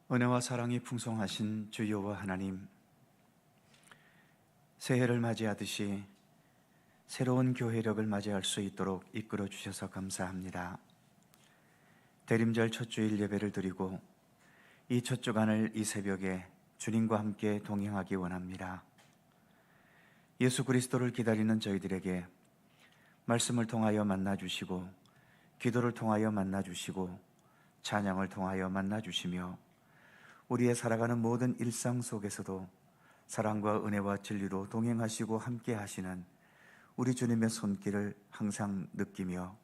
은혜와 사랑이 풍성하신 주 여호와 하나님, 새해를 맞이하듯이 새로운 교회력을 맞이할 수 있도록 이끌어 주셔서 감사합니다. 대림절 첫 주일 예배를 드리고 이 첫 주간을 이 새벽에 주님과 함께 동행하기 원합니다. 예수 그리스도를 기다리는 저희들에게 말씀을 통하여 만나주시고, 기도를 통하여 만나주시고, 찬양을 통하여 만나주시며, 우리의 살아가는 모든 일상 속에서도 사랑과 은혜와 진리로 동행하시고 함께 하시는 우리 주님의 손길을 항상 느끼며,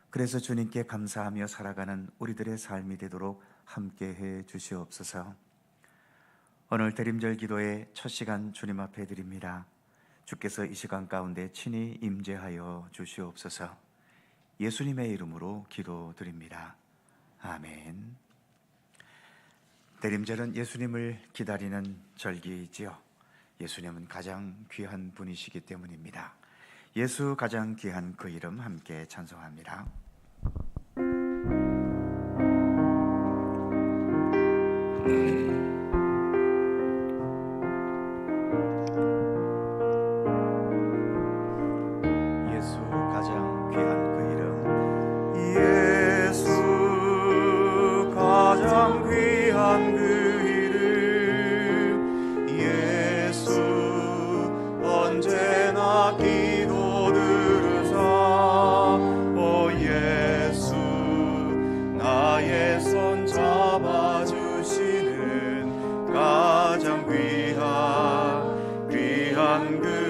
그래서 주님께 감사하며 살아가는 우리들의 삶이 되도록 함께해 주시옵소서. 오늘 대림절 기도의 첫 시간 주님 앞에 드립니다. 주께서 이 시간 가운데 친히 임재하여 주시옵소서. 예수님의 이름으로 기도드립니다. 아멘. 대림절은 예수님을 기다리는 절기이지요. 예수님은 가장 귀한 분이시기 때문입니다. 예수 가장 귀한 그 이름 함께 찬송합니다. 예수 가장 귀한 그 이름, 예수 가장 귀한 그 이름, 예수 언제나 기도 들으사, 오 예수 나의 손 잡아주시는 가장 귀한 그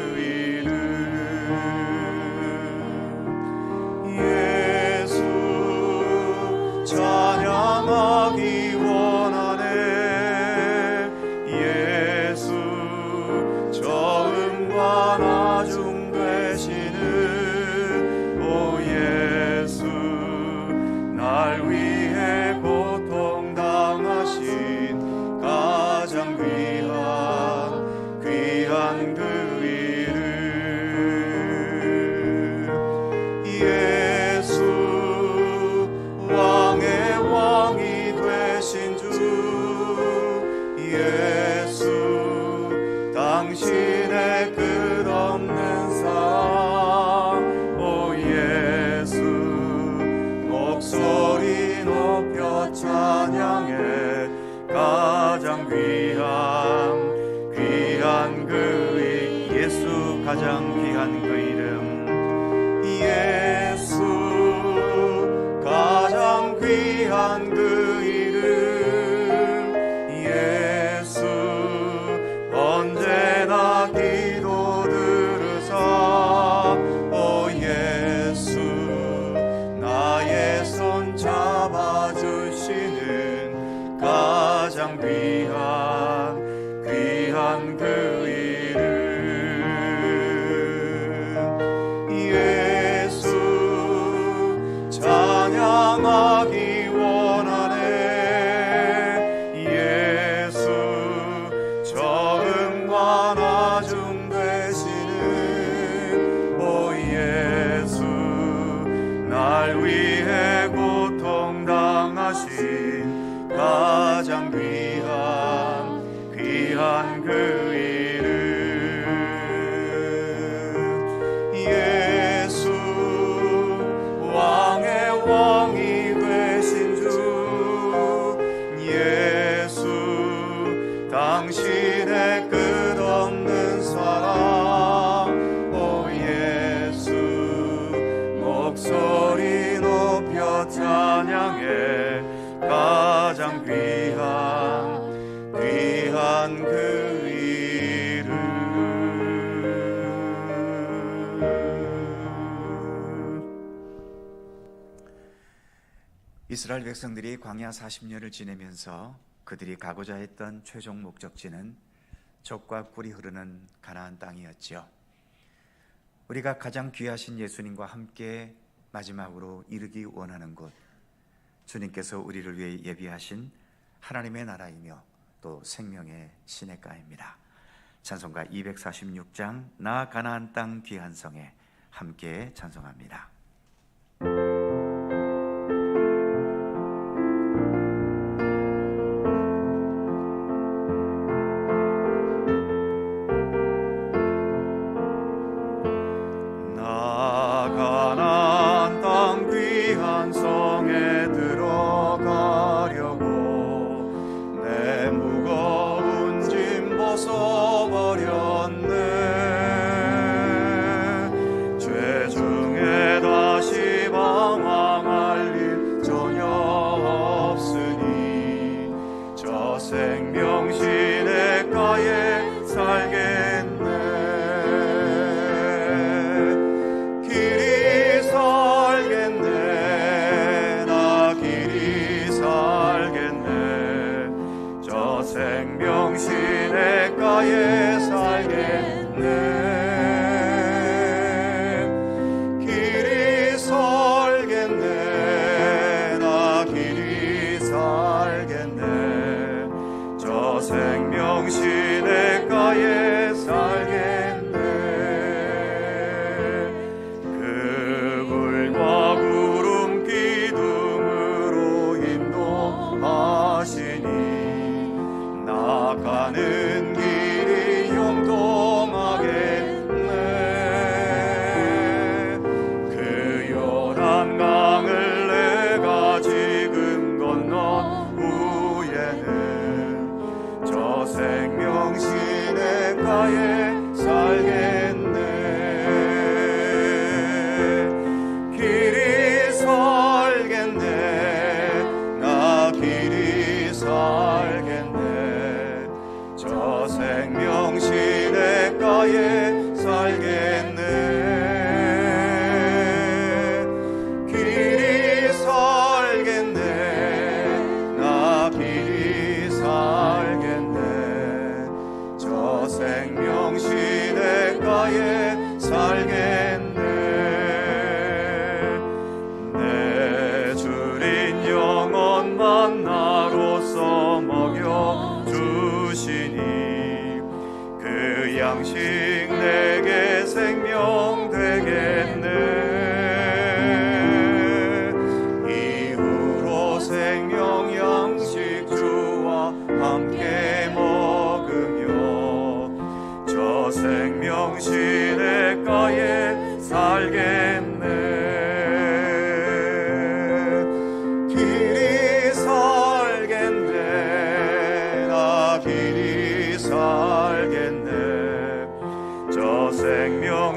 찬양하기 원하네. 예수 처음과 나중 되시는 오 예수 날 위해 고통 당하신 가장 귀한 그 이름, 예수 왕의 왕이 되신 주 예수 당신의 끝없는 사랑, 오 예수 목소리 높여 찬양해 가장 귀한 그 예수 가장 귀한 그 이름, 예수 가장 귀한 그 이름, 예수 언제나 기도 들으사, 오 예수 나의 손 잡아주시는 가장 귀한 그 이름, 예수 찬양하기 원하네. 예수 처음과 나중 되시는 오 예수 날 위해 고통 당하신 가장 귀한 그 이름, 예수 왕의 왕이 되신 주 예수 당신의 끝없는 사랑, 오 예수 목소리 높여 찬양해 가장 귀한 그 이름. 이스라엘 백성들이 광야 40년을 지내면서 그들이 가고자 했던 최종 목적지는 젖과 꿀이 흐르는 가나안 땅이었지요. 우리가 가장 귀하신 예수님과 함께 마지막으로 이르기 원하는 곳, 주님께서 우리를 위해 예비하신 하나님의 나라이며 또 생명의 시냇가입니다. 찬송가 246장 나 가나안 땅 귀한 성에 함께 찬송합니다.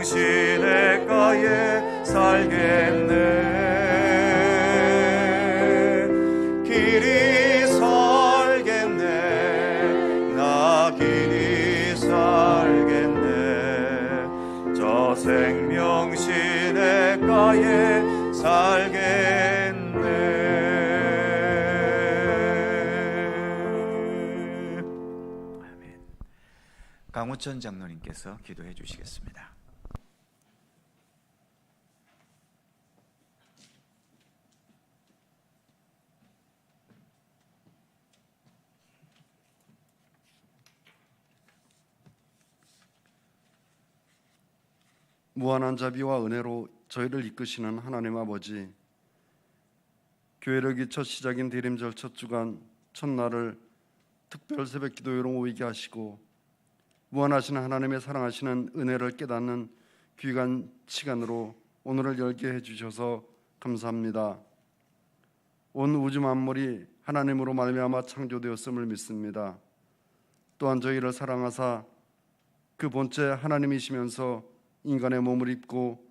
시냇가에 살겠네. 길이 살겠네. 나 길이 살겠네. 저 생명 시냇가에 살겠네. 강우천 장로님께서 기도해 주시겠습니다. 무한한 자비와 은혜로 저희를 이끄시는 하나님 아버지, 교회력이 첫 시작인 대림절 첫 주간 첫날을 특별 새벽 기도회로 모이게 하시고 무한하신 하나님의 사랑하시는 은혜를 깨닫는 귀한 시간으로 오늘을 열게 해주셔서 감사합니다. 온 우주 만물이 하나님으로 말미암아 창조되었음을 믿습니다. 또한 저희를 사랑하사 그 본체 하나님이시면서 인간의 몸을 입고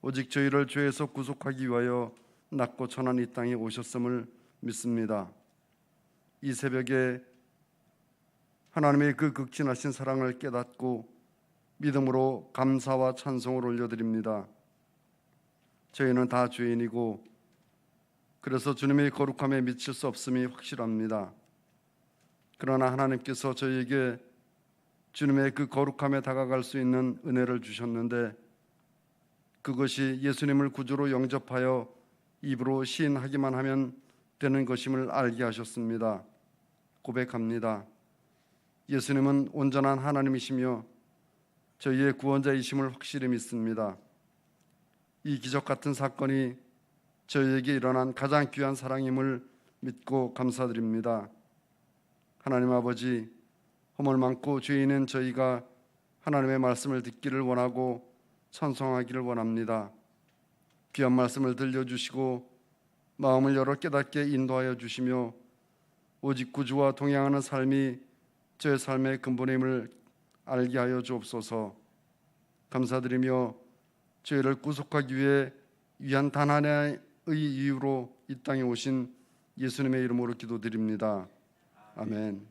오직 저희를 죄에서 구속하기 위하여 낮고 천한 이 땅에 오셨음을 믿습니다. 이 새벽에 하나님의 그 극진하신 사랑을 깨닫고 믿음으로 감사와 찬송을 올려드립니다. 저희는 다 죄인이고 그래서 주님의 거룩함에 미칠 수 없음이 확실합니다. 그러나 하나님께서 저희에게 주님의 그 거룩함에 다가갈 수 있는 은혜를 주셨는데 그것이 예수님을 구주로 영접하여 입으로 시인하기만 하면 되는 것임을 알게 하셨습니다. 고백합니다. 예수님은 온전한 하나님이시며 저희의 구원자이심을 확실히 믿습니다. 이 기적 같은 사건이 저희에게 일어난 가장 귀한 사랑임을 믿고 감사드립니다. 하나님 아버지, 허물 많고 죄인은 저희가 하나님의 말씀을 듣기를 원하고 찬송하기를 원합니다. 귀한 말씀을 들려주시고 마음을 열어 깨닫게 인도하여 주시며 오직 구주와 동행하는 삶이 저의 삶의 근본의 힘을 알게 하여 주옵소서. 감사드리며 저희를 구속하기 위한 단 하나의 이유로 이 땅에 오신 예수님의 이름으로 기도드립니다. 아멘.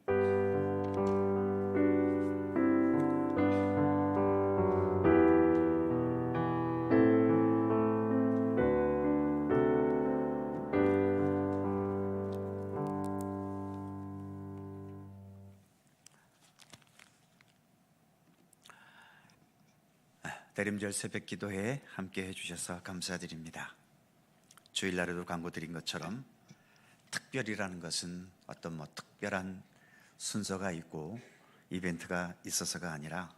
대림절 새벽 기도회에 함께 해주셔서 감사드립니다. 주일날에도 광고 드린 것처럼 특별이라는 것은 어떤 특별한 순서가 있고 이벤트가 있어서가 아니라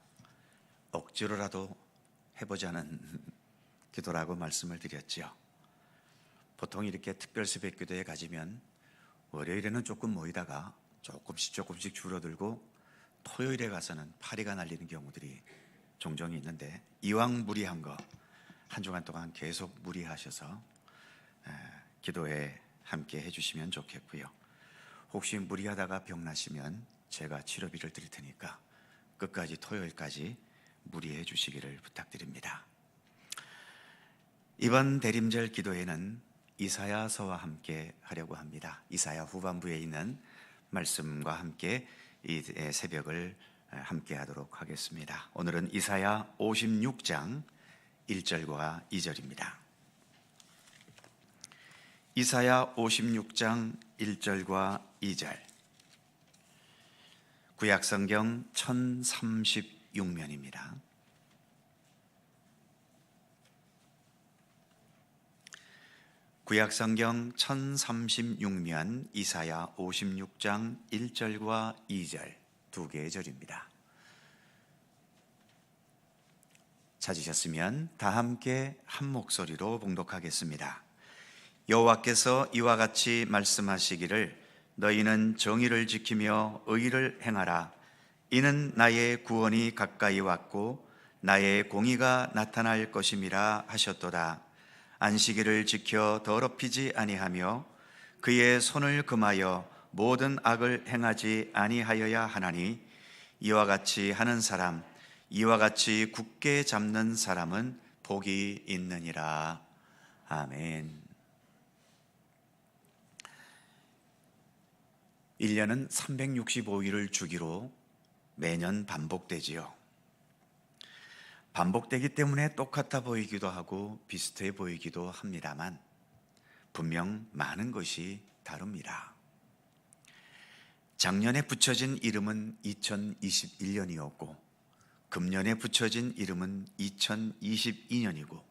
억지로라도 해보자는 기도라고 말씀을 드렸죠. 보통 이렇게 특별 새벽 기도회 가지면 월요일에는 조금 모이다가 조금씩 줄어들고 토요일에 가서는 파리가 날리는 경우들이 종종 있는데 이왕 무리한 거 한 주간 동안 계속 무리하셔서 기도에 함께 해주시면 좋겠고요. 혹시 무리하다가 병나시면 제가 치료비를 드릴 테니까 끝까지 토요일까지 무리해 주시기를 부탁드립니다. 이번 대림절 기도회는 이사야서와 함께 하려고 합니다. 이사야 후반부에 있는 말씀과 함께 이 새벽을 함께 하도록 하겠습니다. 오늘은 이사야 56장 1절과 2절입니다. 이사야 56장 1절과 2절. 구약성경 1036면입니다. 구약성경 1036면 이사야 56장 1절과 2절 두 개의 절입니다. 찾으셨으면 다 함께 한 목소리로 봉독하겠습니다. 여호와께서 이와 같이 말씀하시기를 너희는 정의를 지키며 의를 행하라. 이는 나의 구원이 가까이 왔고 나의 공의가 나타날 것임이라 하셨도다. 안식일을 지켜 더럽히지 아니하며 그의 손을 금하여 모든 악을 행하지 아니하여야 하나니 이와 같이 하는 사람 이와 같이 굳게 잡는 사람은 복이 있느니라. 아멘. 1년은 365일을 주기로 매년 반복되지요. 반복되기 때문에 똑같아 보이기도 하고 비슷해 보이기도 합니다만 분명 많은 것이 다릅니다. 작년에 붙여진 이름은 2021년이었고 금년에 붙여진 이름은 2022년이고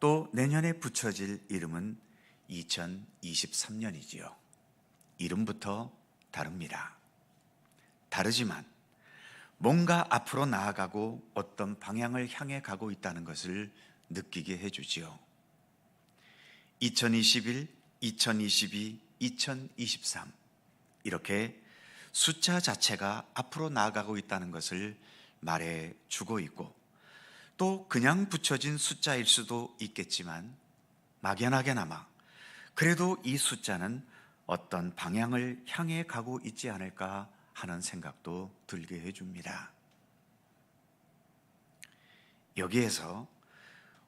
또 내년에 붙여질 이름은 2023년이지요. 이름부터 다릅니다. 다르지만 뭔가 앞으로 나아가고 어떤 방향을 향해 가고 있다는 것을 느끼게 해주지요. 2021, 2022, 2023 이렇게 숫자 자체가 앞으로 나아가고 있다는 것을 말해주고 있고 또 그냥 붙여진 숫자일 수도 있겠지만 막연하게나마 그래도 이 숫자는 어떤 방향을 향해 가고 있지 않을까 하는 생각도 들게 해줍니다. 여기에서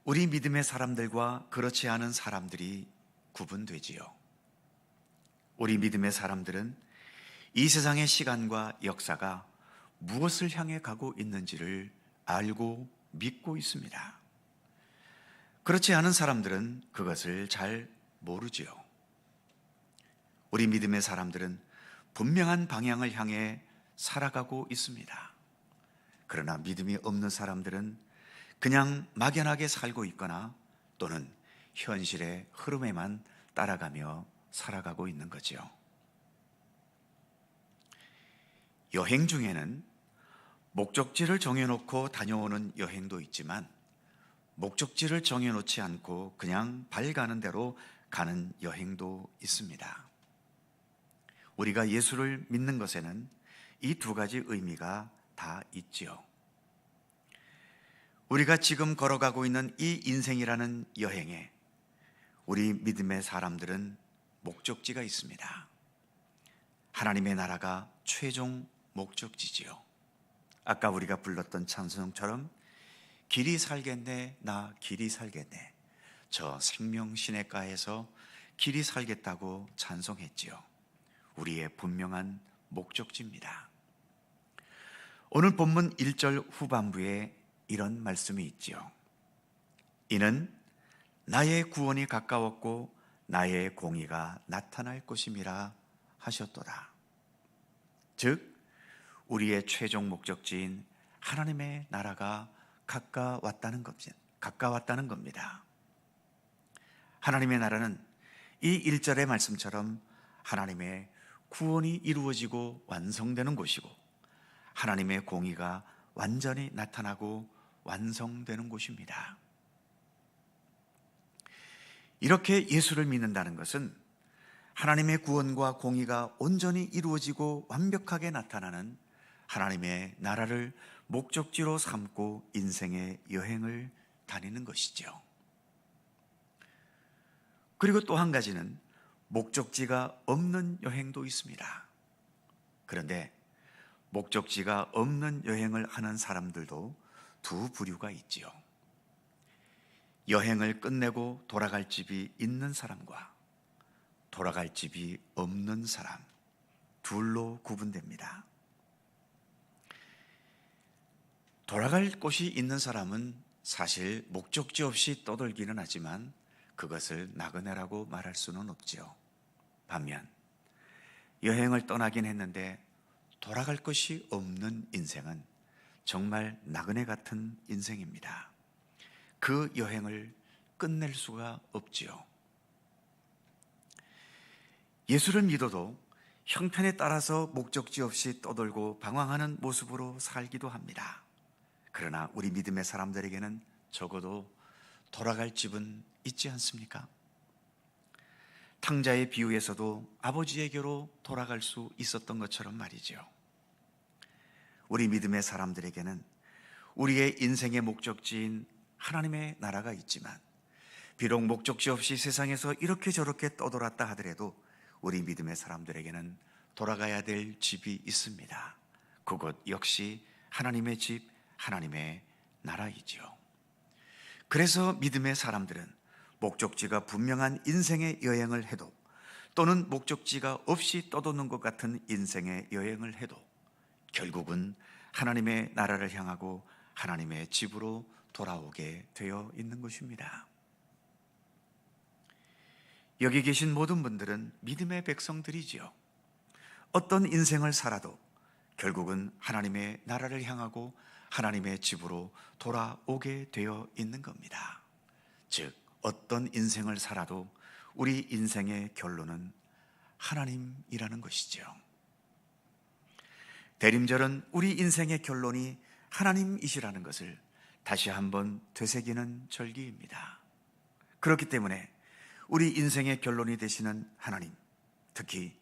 우리 믿음의 사람들과 그렇지 않은 사람들이 구분되지요. 우리 믿음의 사람들은 이 세상의 시간과 역사가 무엇을 향해 가고 있는지를 알고 믿고 있습니다. 그렇지 않은 사람들은 그것을 잘 모르지요. 우리 믿음의 사람들은 분명한 방향을 향해 살아가고 있습니다. 그러나 믿음이 없는 사람들은 그냥 막연하게 살고 있거나 또는 현실의 흐름에만 따라가며 살아가고 있는 거지요. 여행 중에는 목적지를 정해놓고 다녀오는 여행도 있지만 목적지를 정해놓지 않고 그냥 발 가는 대로 가는 여행도 있습니다. 우리가 예수를 믿는 것에는 이 두 가지 의미가 다 있지요. 우리가 지금 걸어가고 있는 이 인생이라는 여행에 우리 믿음의 사람들은 목적지가 있습니다. 하나님의 나라가 최종 목적지지요. 아까 우리가 불렀던 찬송처럼 길이 살겠네 나 길이 살겠네 저 생명시냇가에서 길이 살겠다고 찬송했지요. 우리의 분명한 목적지입니다. 오늘 본문 1절 후반부에 이런 말씀이 있지요. 이는 나의 구원이 가까웠고 나의 공의가 나타날 것임이라 하셨도다. 즉 우리의 최종 목적지인 하나님의 나라가 가까웠다는 겁니다. 하나님의 나라는 이 1절의 말씀처럼 하나님의 구원이 이루어지고 완성되는 곳이고 하나님의 공의가 완전히 나타나고 완성되는 곳입니다. 이렇게 예수를 믿는다는 것은 하나님의 구원과 공의가 온전히 이루어지고 완벽하게 나타나는 하나님의 나라를 목적지로 삼고 인생의 여행을 다니는 것이죠. 그리고 또 한 가지는 목적지가 없는 여행도 있습니다. 그런데 목적지가 없는 여행을 하는 사람들도 두 부류가 있지요. 여행을 끝내고 돌아갈 집이 있는 사람과 돌아갈 집이 없는 사람, 둘로 구분됩니다. 돌아갈 곳이 있는 사람은 사실 목적지 없이 떠돌기는 하지만 그것을 나그네라고 말할 수는 없지요. 반면 여행을 떠나긴 했는데 돌아갈 것이 없는 인생은 정말 나그네 같은 인생입니다. 그 여행을 끝낼 수가 없지요. 예수를 믿어도 형편에 따라서 목적지 없이 떠돌고 방황하는 모습으로 살기도 합니다. 그러나 우리 믿음의 사람들에게는 적어도 돌아갈 집은 있지 않습니까? 탕자의 비유에서도 아버지에게로 돌아갈 수 있었던 것처럼 말이죠. 우리 믿음의 사람들에게는 우리의 인생의 목적지인 하나님의 나라가 있지만 비록 목적지 없이 세상에서 이렇게 저렇게 떠돌았다 하더라도 우리 믿음의 사람들에게는 돌아가야 될 집이 있습니다. 그곳 역시 하나님의 집, 하나님의 나라이지요. 그래서 믿음의 사람들은 목적지가 분명한 인생의 여행을 해도, 또는 목적지가 없이 떠도는 것 같은 인생의 여행을 해도 결국은 하나님의 나라를 향하고 하나님의 집으로 돌아오게 되어 있는 것입니다. 여기 계신 모든 분들은 믿음의 백성들이지요. 어떤 인생을 살아도 결국은 하나님의 나라를 향하고 하나님의 집으로 돌아오게 되어 있는 겁니다. 즉, 어떤 인생을 살아도 우리 인생의 결론은 하나님이라는 것이죠. 대림절은 우리 인생의 결론이 하나님이시라는 것을 다시 한번 되새기는 절기입니다. 그렇기 때문에 우리 인생의 결론이 되시는 하나님, 특히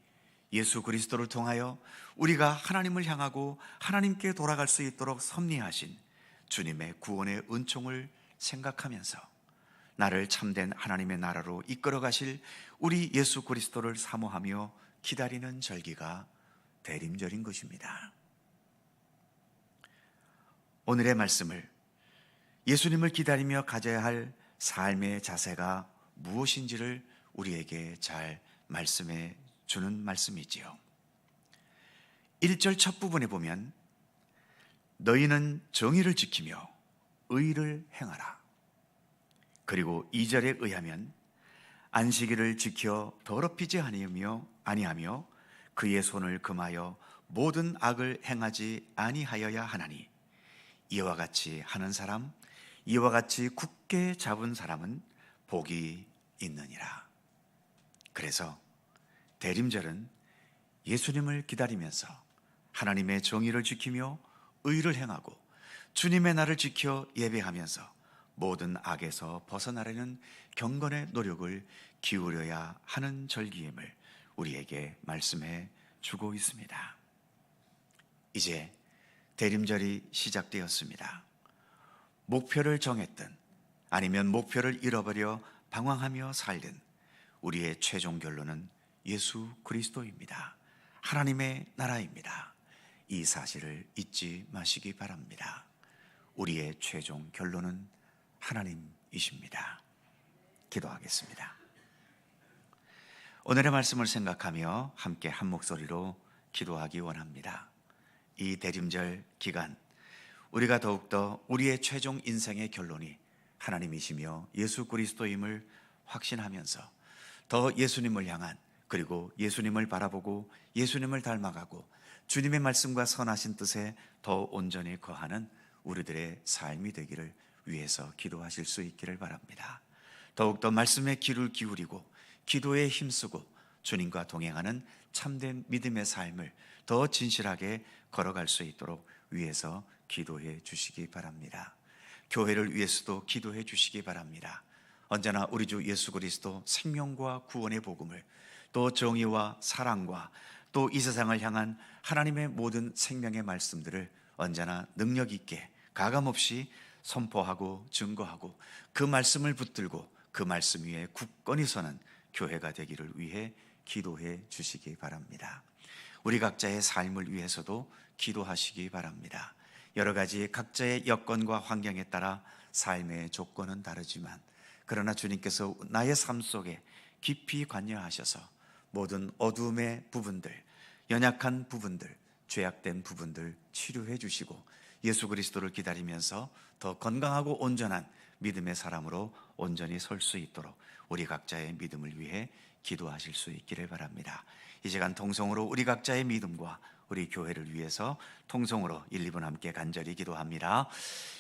예수 그리스도를 통하여 우리가 하나님을 향하고 하나님께 돌아갈 수 있도록 섭리하신 주님의 구원의 은총을 생각하면서 나를 참된 하나님의 나라로 이끌어 가실 우리 예수 그리스도를 사모하며 기다리는 절기가 대림절인 것입니다. 오늘의 말씀을 예수님을 기다리며 가져야 할 삶의 자세가 무엇인지를 우리에게 잘 말씀해 주는 말씀이지요. 1절 첫 부분에 보면 너희는 정의를 지키며 의를 행하라. 그리고 2절에 의하면 안식일을 지켜 더럽히지 아니하며 그의 손을 금하여 모든 악을 행하지 아니하여야 하나니 이와 같이 하는 사람, 이와 같이 굳게 잡은 사람은 복이 있느니라. 그래서 대림절은 예수님을 기다리면서 하나님의 정의를 지키며 의를 행하고 주님의 날을 지켜 예배하면서 모든 악에서 벗어나려는 경건의 노력을 기울여야 하는 절기임을 우리에게 말씀해 주고 있습니다. 이제 대림절이 시작되었습니다. 목표를 정했든 아니면 목표를 잃어버려 방황하며 살든 우리의 최종 결론은 예수 그리스도입니다. 하나님의 나라입니다. 이 사실을 잊지 마시기 바랍니다. 우리의 최종 결론은 하나님이십니다. 기도하겠습니다. 오늘의 말씀을 생각하며 함께 한 목소리로 기도하기 원합니다. 이 대림절 기간 우리가 더욱더 우리의 최종 인생의 결론이 하나님이시며 예수 그리스도임을 확신하면서 더 예수님을 향한, 그리고 예수님을 바라보고 예수님을 닮아가고 주님의 말씀과 선하신 뜻에 더 온전히 거하는 우리들의 삶이 되기를 위해서 기도하실 수 있기를 바랍니다. 더욱더 말씀에 귀를 기울이고 기도에 힘쓰고 주님과 동행하는 참된 믿음의 삶을 더 진실하게 걸어갈 수 있도록 위해서 기도해 주시기 바랍니다. 교회를 위해서도 기도해 주시기 바랍니다. 언제나 우리 주 예수 그리스도 생명과 구원의 복음을, 또 정의와 사랑과 또 이 세상을 향한 하나님의 모든 생명의 말씀들을 언제나 능력 있게 가감없이 선포하고 증거하고 그 말씀을 붙들고 그 말씀 위에 굳건히 서는 교회가 되기를 위해 기도해 주시기 바랍니다. 우리 각자의 삶을 위해서도 기도하시기 바랍니다. 여러 가지 각자의 여건과 환경에 따라 삶의 조건은 다르지만, 그러나 주님께서 나의 삶 속에 깊이 관여하셔서 모든 어두움의 부분들, 연약한 부분들, 죄악된 부분들 치료해 주시고 예수 그리스도를 기다리면서 더 건강하고 온전한 믿음의 사람으로 온전히 설 수 있도록 우리 각자의 믿음을 위해 기도하실 수 있기를 바랍니다. 이 시간 통성으로 우리 각자의 믿음과 우리 교회를 위해서 통성으로 1, 2분 함께 간절히 기도합니다.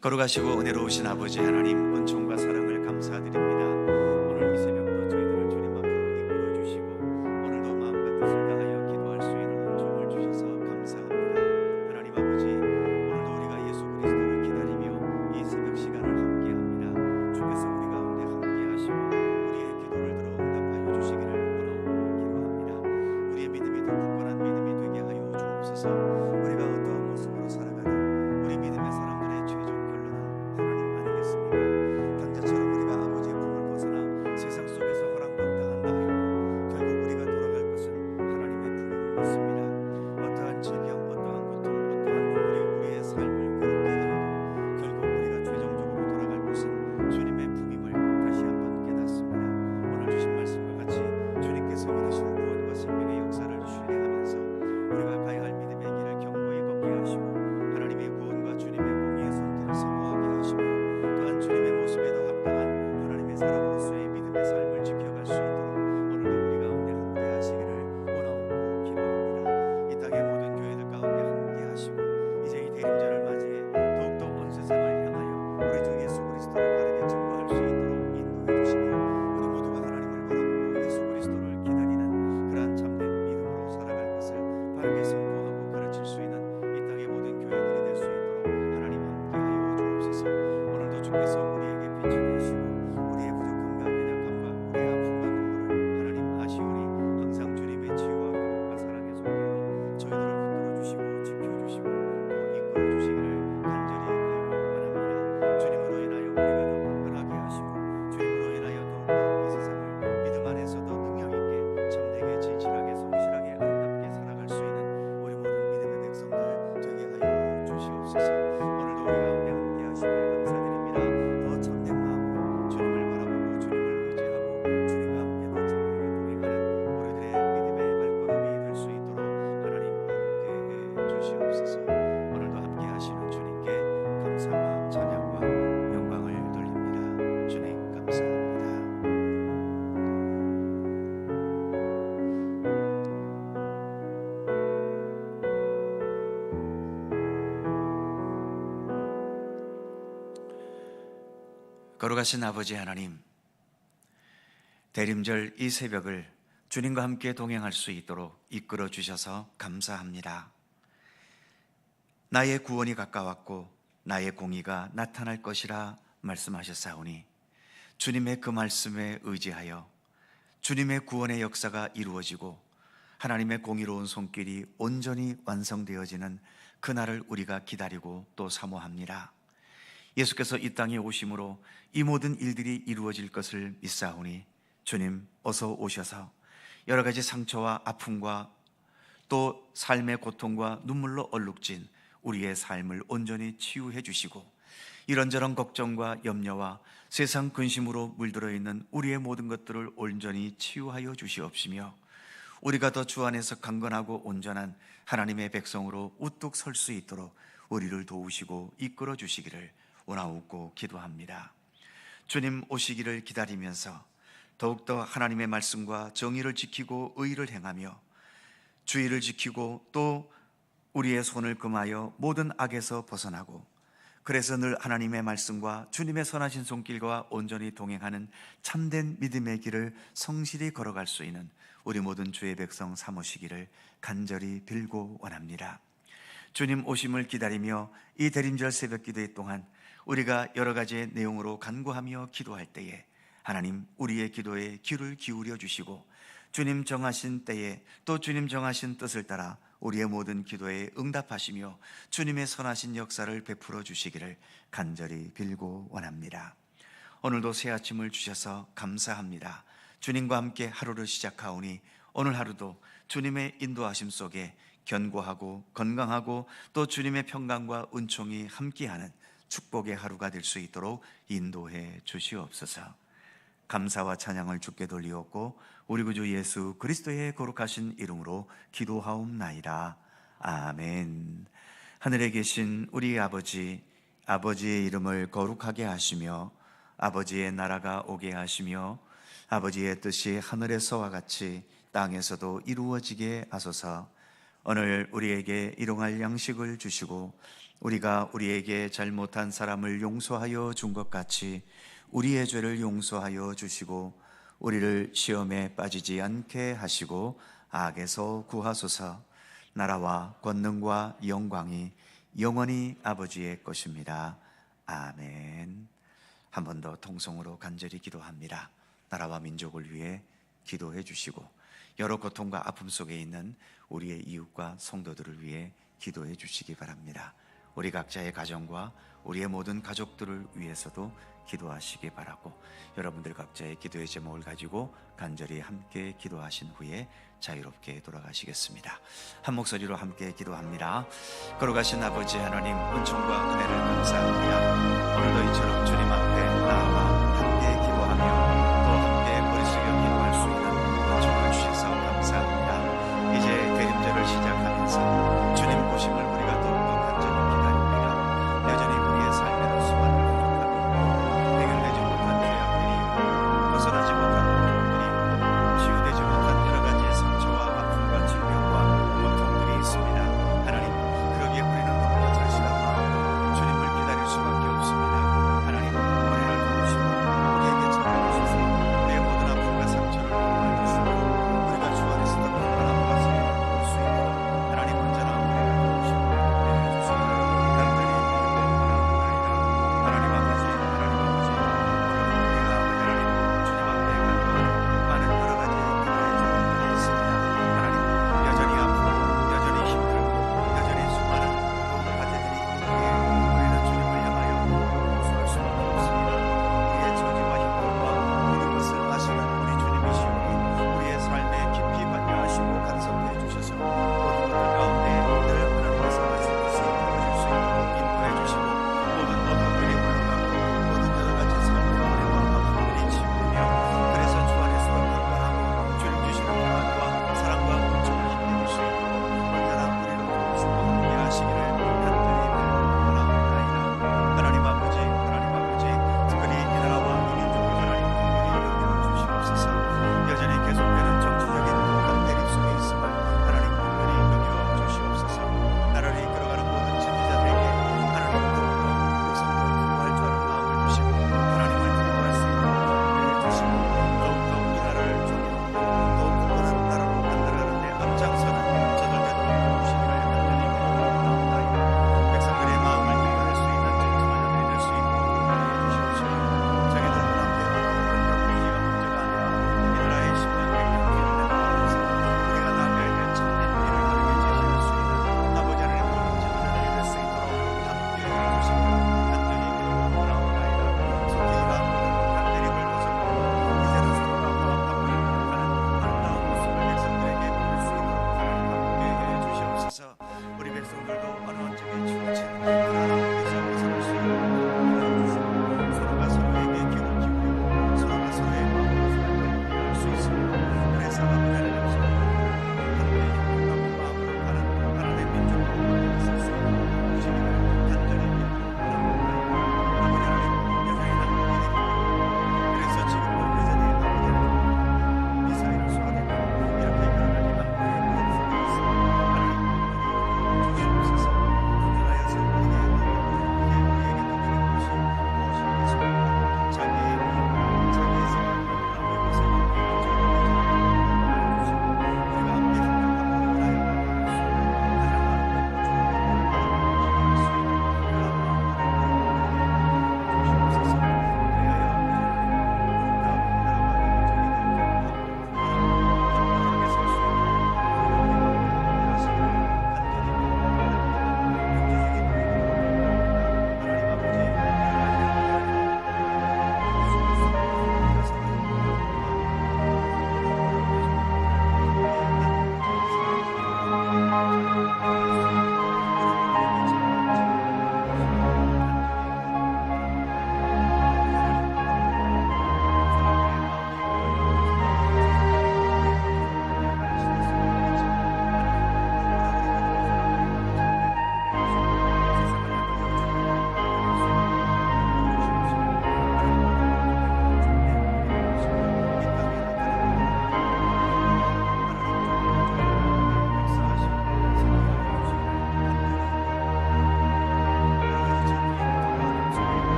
걸어가시고 은혜로우신 아버지 하나님, 은총과 사랑을 감사드립니다. 오늘 이 새벽도 저희들을 주님 앞으로 이끌어 주시고 오늘도 마음과 뜻을 다하여 기도할 수 있는 은총을 주셔서 감사합니다. 하나님 아버지, 오늘도 우리가 예수 그리스도를 기다리며 이 새벽 시간을 함께합니다. 주께서 우리 가운데 함께하시고 우리의 기도를 들어 응답하여 주시기를 원하옵고 기도합니다. 우리의 믿음이 더 굳건한 믿음이 되게 하여 주옵소서. 우리가 어떠한 모습으로 살아가든 우리 믿음의 사람들의 최종 결론은 하나님 아니겠습니까? 당자처럼 우리가 아버지의 품을 벗어나 세상 속에서 허랑방탕한다 하여도 결국 우리가 돌아갈 것은 하나님의 품임을 믿습니다. 어떠한 질병, 어떠한 고통, 어떠한 눈물이 우리의 삶을 괴롭게 하여도 거룩하신 아버지 하나님, 대림절 이 새벽을 주님과 함께 동행할 수 있도록 이끌어 주셔서 감사합니다. 나의 구원이 가까웠고 나의 공의가 나타날 것이라 말씀하셨사오니 주님의 그 말씀에 의지하여 주님의 구원의 역사가 이루어지고 하나님의 공의로운 손길이 온전히 완성되어지는 그날을 우리가 기다리고 또 사모합니다. 예수께서 이 땅에 오심으로 이 모든 일들이 이루어질 것을 믿사오니 주님 어서 오셔서 여러 가지 상처와 아픔과 또 삶의 고통과 눈물로 얼룩진 우리의 삶을 온전히 치유해 주시고 이런저런 걱정과 염려와 세상 근심으로 물들어 있는 우리의 모든 것들을 온전히 치유하여 주시옵시며 우리가 더 주 안에서 강건하고 온전한 하나님의 백성으로 우뚝 설 수 있도록 우리를 도우시고 이끌어 주시기를 원하옵고 기도합니다. 주님 오시기를 기다리면서 더욱더 하나님의 말씀과 정의를 지키고 의를 행하며 주의를 지키고 또 우리의 손을 금하여 모든 악에서 벗어나고 그래서 늘 하나님의 말씀과 주님의 선하신 손길과 온전히 동행하는 참된 믿음의 길을 성실히 걸어갈 수 있는 우리 모든 주의 백성 삼으시기를 간절히 빌고 원합니다. 주님 오심을 기다리며 이 대림절 새벽 기도의 동안 우리가 여러 가지의 내용으로 간구하며 기도할 때에 하나님 우리의 기도에 귀를 기울여 주시고 주님 정하신 때에 또 주님 정하신 뜻을 따라 우리의 모든 기도에 응답하시며 주님의 선하신 역사를 베풀어 주시기를 간절히 빌고 원합니다. 오늘도 새 아침을 주셔서 감사합니다. 주님과 함께 하루를 시작하오니 오늘 하루도 주님의 인도하심 속에 견고하고 건강하고 또 주님의 평강과 은총이 함께하는 축복의 하루가 될 수 있도록 인도해 주시옵소서. 감사와 찬양을 주께 돌리옵고 우리 구주 예수 그리스도의 거룩하신 이름으로 기도하옵나이다. 아멘. 하늘에 계신 우리 아버지, 아버지의 이름을 거룩하게 하시며 아버지의 나라가 오게 하시며 아버지의 뜻이 하늘에서와 같이 땅에서도 이루어지게 하소서. 오늘 우리에게 일용할 양식을 주시고 우리가 우리에게 잘못한 사람을 용서하여 준 것 같이 우리의 죄를 용서하여 주시고 우리를 시험에 빠지지 않게 하시고 악에서 구하소서. 나라와 권능과 영광이 영원히 아버지의 것입니다. 아멘. 한 번 더 통성으로 간절히 기도합니다. 나라와 민족을 위해 기도해 주시고 여러 고통과 아픔 속에 있는 우리의 이웃과 성도들을 위해 기도해 주시기 바랍니다. 우리 각자의 가정과 우리의 모든 가족들을 위해서도 기도하시기 바라고 여러분들 각자의 기도의 제목을 가지고 간절히 함께 기도하신 후에 자유롭게 돌아가시겠습니다. 한 목소리로 함께 기도합니다. 거룩하신 아버지 하나님 은총과 은혜를 감사합니다. 오늘도 이처럼 주님 앞에 나아가 함께 기도하며